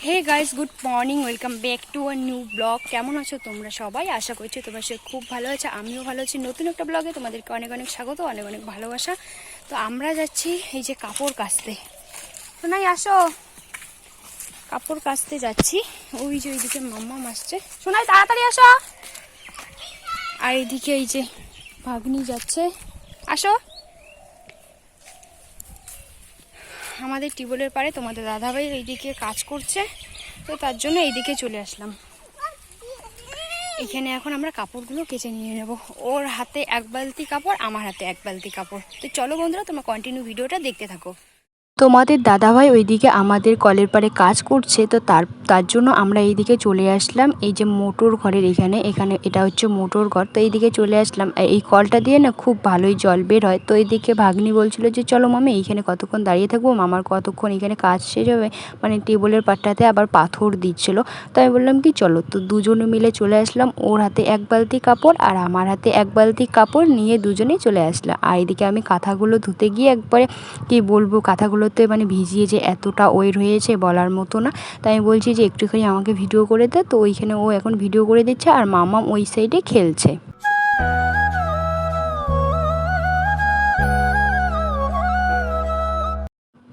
Hey guys, good morning, welcome back to a new blog. কেমন আছো তোমরা সবাই? আশা করছি তোমার সে খুব ভালো আছে, আমিও ভালো আছি। নতুন একটা ব্লগে তোমাদেরকে অনেক অনেক স্বাগত, অনেক অনেক ভালোবাসা। তো আমরা যাচ্ছি এই যে কাপড় কাচতে। তো নাই আসো, কাপড় কাচতে যাচ্ছি। ওই যে ওইদিকে মাম্মাম আসছে, শোনাই তাড়াতাড়ি আসো। আর এইদিকে এই যে ভাগ্নি যাচ্ছে, আসো। আমাদের টিউবওয়েলের পাড়ে তোমাদের দাদাভাই এইদিকে কাজ করছে, তো তার জন্য এইদিকে চলে আসলাম। এখানে এখন আমরা কাপড়গুলো কেচে নিয়ে নেব। ওর হাতে এক বালতি কাপড়, আমার হাতে এক বালতি কাপড়। তো চলো বন্ধুরা, তোমরা কন্টিনিউ ভিডিওটা দেখতে থাকো। তোমাদের দাদাভাই ওইদিকে আমাদের কলের পাড়ে কাজ করছে, তো তার জন্য আমরা এইদিকে চলে আসলাম। এই যে মোটর ঘরের এখানে এটা হচ্ছে মোটর ঘর, তো এইদিকে চলে আসলাম। এই কলটা দিয়ে না খুব ভালোই জল বের হয়। তো এইদিকে ভাগ্নি বলছিল যে চলো মামি এইখানে কতক্ষণ দাঁড়িয়ে থাকবো, মামার কতক্ষণ এখানে কাজ শেষ হবে, মানে টেবিলের পাটটাতে আবার পাথর দিচ্ছিল। তো আমি বললাম কি চলো, তো দুজনে মিলে চলে আসলাম। ওর হাতে এক বালতি কাপড় আর আমার হাতে এক বালতি কাপড় নিয়ে দুজনেই চলে আসলাম। আর এইদিকে আমি কাঁথাগুলো ধুতে গিয়ে একবারে কি বলবো, কাঁথাগুলোতে মানে ভিজিয়ে যে এতটা ওয়েট হয়েছে বলার মতো না। তাই আমি বলছি যে একটুখানি আমাকে ভিডিও করে দে। তো ওইখানে ও এখন ভিডিও করে দিচ্ছে আর মামাম ওই সাইডে খেলছে।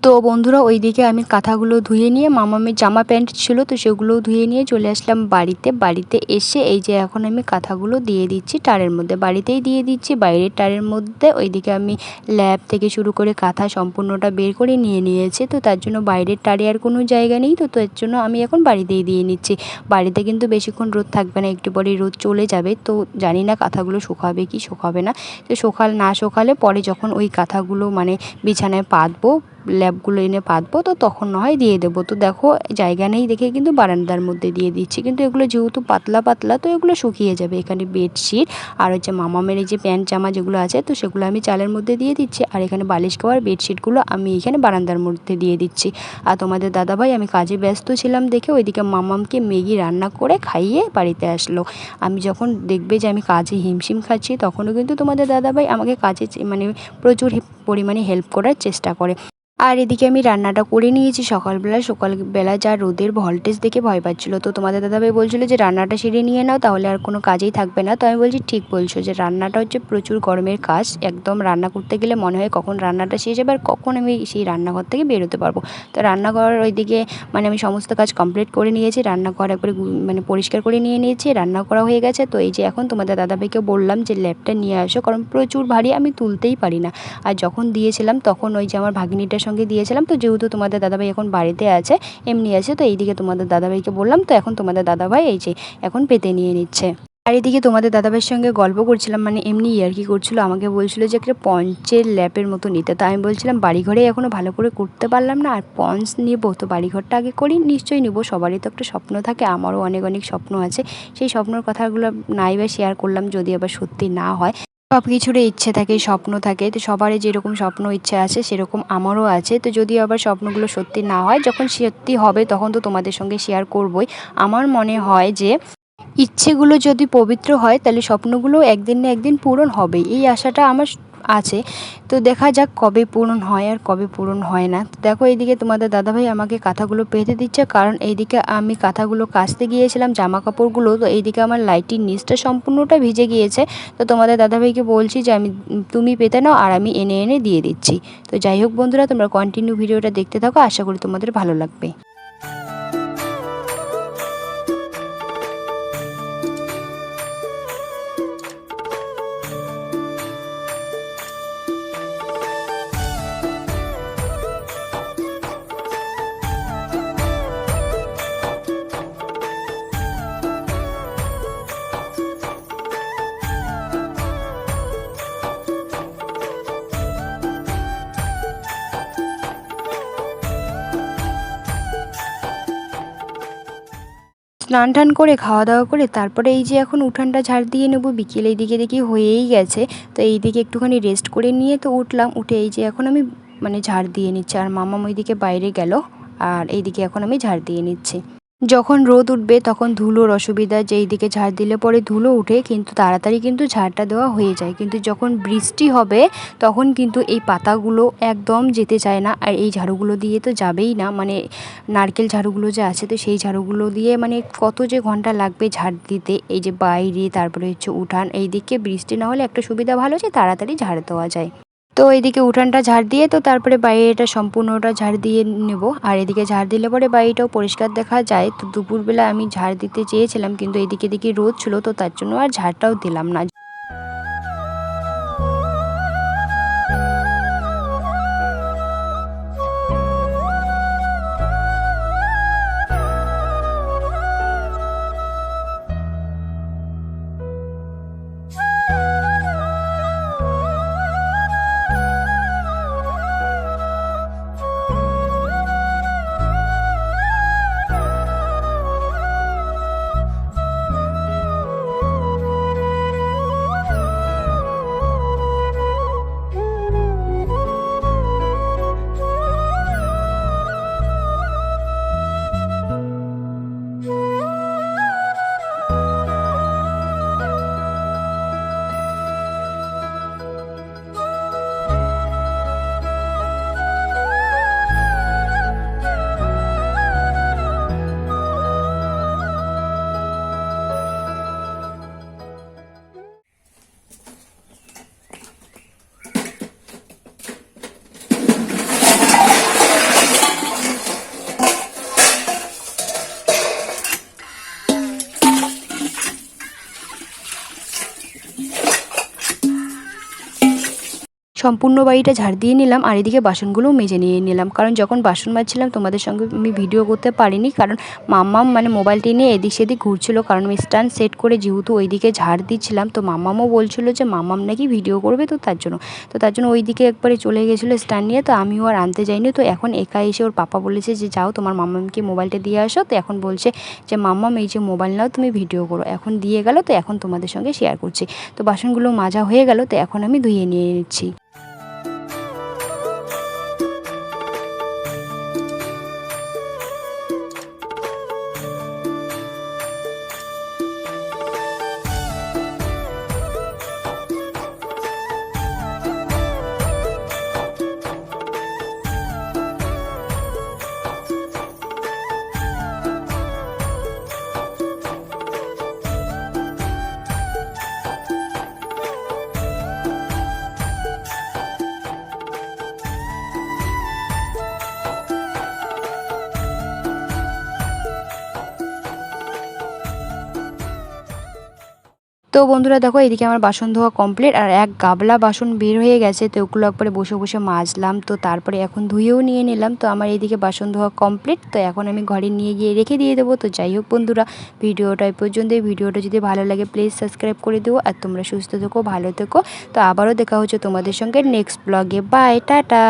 তো বন্ধুরা, ওইদিকে আমি কাঁথাগুলো ধুয়ে নিয়ে, মামামের জামা প্যান্ট ছিল তো সেগুলোও ধুয়ে নিয়ে চলে আসলাম বাড়িতে এসে এই যে এখন আমি কাঁথাগুলো দিয়ে দিচ্ছি টারের মধ্যে, বাড়িতেই দিয়ে দিচ্ছি বাইরের টারের মধ্যে। ওইদিকে আমি ল্যাব থেকে শুরু করে কাঁথা সম্পূর্ণটা বের করে নিয়েছি, তো তার জন্য বাইরের টারে আর কোনো জায়গা নেই। তো তার জন্য আমি এখন বাড়িতেই দিয়ে নিচ্ছি। বাড়িতে কিন্তু বেশিক্ষণ রোদ থাকবে না, একটু পরে রোদ চলে যাবে। তো জানি না কাঁথাগুলো শুকাবে কি শুকাবে না। তো শুকালে পরে যখন ওই কাঁথাগুলো মানে বিছানায় পাতবো, ল্যাবগুলো এনে পাতবো, তো তখন না হয় দিয়ে দেবো। তো দেখো জায়গা নেই দেখে কিন্তু বারান্দার মধ্যে দিয়ে দিচ্ছি, কিন্তু এগুলো যেহেতু পাতলা পাতলা তো এগুলো শুকিয়ে যাবে। এখানে বেডশিট আর হচ্ছে মামামের এই যে প্যান্ট জামা যেগুলো আছে, তো সেগুলো আমি চালের মধ্যে দিয়ে দিচ্ছি। আর এখানে বালিশ কভার বেডশিটগুলো আমি এখানে বারান্দার মধ্যে দিয়ে দিচ্ছি। আর তোমাদের দাদাভাই আমি কাজে ব্যস্ত ছিলাম দেখে ওইদিকে মামামকে ম্যাগি রান্না করে খাইয়ে বাড়িতে আসলো। আমি যখন দেখবে যে আমি কাজে হিমশিম খাচ্ছি, তখনও কিন্তু তোমাদের দাদাভাই আমাকে কাজে মানে প্রচুর পরিমাণে হেল্প করার চেষ্টা করে। আর এদিকে আমি রান্নাটা করে নিয়েছি সকালবেলা যা রোদের ভল্টেজ দেখে ভয় পাচ্ছিলো। তো তোমাদের দাদাভাই বলছিল যে রান্নাটা সেরে নিয়ে নাও, তাহলে আর কোনো কাজেই থাকবে না। তো আমি বলছি ঠিক বলছো, যে রান্নাটা হচ্ছে প্রচুর গরমের কাজ। একদম রান্না করতে গেলে মনে হয় কখন রান্নাটা শেষ হবে আর কখন আমি সেই রান্নাঘর থেকে বেরোতে পারবো। তো রান্নাঘর ওইদিকে মানে আমি সমস্ত কাজ কমপ্লিট করে নিয়েছি। রান্নাঘর একবারে মানে পরিষ্কার করে নিয়েছি, রান্না করা হয়ে গেছে। তো এই যে এখন তোমাদের দাদাভাইকে বললাম যে ল্যাপটা নিয়ে আসো, কারণ প্রচুর ভারী, আমি তুলতেই পারি না। আর যখন দিয়েছিলাম তখন ওই যে আমার ভাগ্নিটার সঙ্গে দিয়েছিলাম। তো যেহেতু তোমাদের দাদাভাই এখন বাড়িতে আছে, এমনি আছে, তো এইদিকে তোমাদের দাদাভাইকে বললাম। তো এখন তোমাদের দাদাভাই এই যে এখন পেতে নিয়ে নিচ্ছে। আর এদিকে তোমাদের দাদাভাইয়ের সঙ্গে গল্প করছিলাম, মানে এমনি ইয়ার্কি করছিল। আমাকে বলছিল যে একটা পঞ্চের ল্যাপের মতো নিতে। তো আমি বলছিলাম বাড়িঘরে এখনও ভালো করে করতে পারলাম না, আর পঞ্চ নেবো, তো বাড়িঘরটা আগে করি, নিশ্চয়ই নেবো। সবারই তো একটা স্বপ্ন থাকে, আমারও অনেক অনেক স্বপ্ন আছে। সেই স্বপ্নের কথাগুলো নাই বা শেয়ার করলাম, যদি আবার সত্যি না হয়। সব কিছুরই ইচ্ছে থাকে, স্বপ্ন থাকে, তো সবারই যেরকম স্বপ্ন ইচ্ছে আছে সেরকম আমারও আছে। তো যদি আবার স্বপ্নগুলো সত্যি না হয়, যখন সত্যি হবে তখন তো তোমাদের সঙ্গে শেয়ার করবই। আমার মনে হয় যে ইচ্ছেগুলো যদি পবিত্র হয়, তাহলে স্বপ্নগুলো একদিন না একদিন পূরণ হবেই, এই আশাটা আমার আছে। তো দেখা যাক কবে পূরণ হয় আর কবে পূরণ হয় না। তো দেখো এইদিকে তোমাদের দাদাভাই আমাকে কাঁথাগুলো পেতে দিচ্ছে, কারণ এইদিকে আমি কাঁথাগুলো কাচতে গিয়েছিলাম জামা কাপড়গুলো, তো এইদিকে আমার লাইটির নিচটা সম্পূর্ণটা ভিজে গিয়েছে। তো তোমাদের দাদাভাইকে বলছি যে তুমি পেতে নাও আর আমি এনে এনে দিয়ে দিচ্ছি। তো যাই হোক বন্ধুরা, তোমরা কন্টিনিউ ভিডিওটা দেখতে থাকো, আশা করি তোমাদের ভালো লাগবে। স্নান টান করে খাওয়া দাওয়া করে তারপরে এই যে এখন উঠানটা ঝাড় দিয়ে নেবো। বিকেল এইদিকে দেখি হয়েই গেছে, তো এইদিকে একটুখানি রেস্ট করে নিয়ে তো উঠলাম। উঠে এই যে এখন আমি মানে ঝাড় দিয়ে নিচ্ছি, আর মামাম ওইদিকে বাইরে গেল, আর এইদিকে এখন আমি ঝাড় দিয়ে নিচ্ছি। যখন রোদ উঠবে তখন ধুলোর অসুবিধা, যে এইদিকে ঝাড় দিলে পরে ধুলো উঠে, কিন্তু তাড়াতাড়ি কিন্তু ঝাড়টা দেওয়া হয়ে যায়। কিন্তু যখন বৃষ্টি হবে তখন কিন্তু এই পাতাগুলো একদম যেতে চায় না। আর এই ঝাড়ুগুলো দিয়ে তো যাবেই না, মানে নারকেল ঝাড়ুগুলো যে আছে তো সেই ঝাড়ুগুলো দিয়ে মানে কত যে ঘন্টা লাগবে ঝাড় দিতে। এই যে বাইরে, তারপরে হচ্ছে উঠান, এইদিকে বৃষ্টি না হলে একটা সুবিধা ভালো যে তাড়াতাড়ি ঝাড় দেওয়া যায়। তো এইদিকে উঠানটা ঝাড় দিয়ে তো তারপরে বাইরেটা সম্পূর্ণটা ঝাড় দিয়ে নেব। আর এদিকে ঝাড় দিলে পরে বাড়িটাও পরিষ্কার দেখা যায়। তো দুপুরবেলা আমি ঝাড় দিতে চেয়েছিলাম, কিন্তু এদিকে দেখি রোদ ছিল, তো তার জন্য আর ঝাড়টাও দিলাম না। সম্পূর্ণ বাড়িটা ঝাড় দিয়ে নিলাম, আর এদিকে বাসনগুলোও মেজে নিয়ে নিলাম। কারণ যখন বাসন মাজছিলাম তোমাদের সঙ্গে আমি ভিডিও করতে পারিনি, কারণ মাম্মাম মানে মোবাইলটি নিয়ে এদিক সেদিক ঘুরছিল। কারণ আমি স্ট্যান্ড সেট করে যেহেতু ওইদিকে ঝাড় দিচ্ছিলাম, তো মাম্মামও বলছিল যে মাম্মাম নাকি ভিডিও করবে, তো তার জন্য ওইদিকে একবারে চলে গেছিলো স্ট্যান্ড নিয়ে। তো আমিও আর আনতে যাইনি। তো এখন একা এসে ওর পাপা বলেছে যে যাও তোমার মাম্মামকে মোবাইলটা দিয়ে আসো। তো এখন বলছে যে মাম্মাম এই যে মোবাইল নাও, তুমি ভিডিও করো। এখন দিয়ে গেল, তো এখন তোমাদের সঙ্গে শেয়ার করছি। তো বাসনগুলো মাজা হয়ে গেল, তো এখন আমি ধুয়ে নিয়ে নিচ্ছি। তো বন্ধুরা দেখো, এদিকে আমার বাসন ধোয়া কমপ্লিট, আর এক গাবলা বাসন বের হয়ে গেছে। তো ওগুলো একবারে বসে বসে মাজলাম। তো তারপরে এখন ধুয়েও নিয়ে নিলাম। তো আমার এইদিকে বাসন ধোয়া কমপ্লিট। তো এখন আমি ঘরে নিয়ে গিয়ে রেখে দিয়ে দেবো। তো যাই হোক বন্ধুরা, ভিডিওটা এই পর্যন্তই। ভিডিওটা যদি ভালো লাগে প্লিজ সাবস্ক্রাইব করে দিও। আর তোমরা সুস্থ থেকো, ভালো থেকো। তো আবারও দেখা হচ্ছে তোমাদের সঙ্গে নেক্সট ব্লগে। Bye, tata.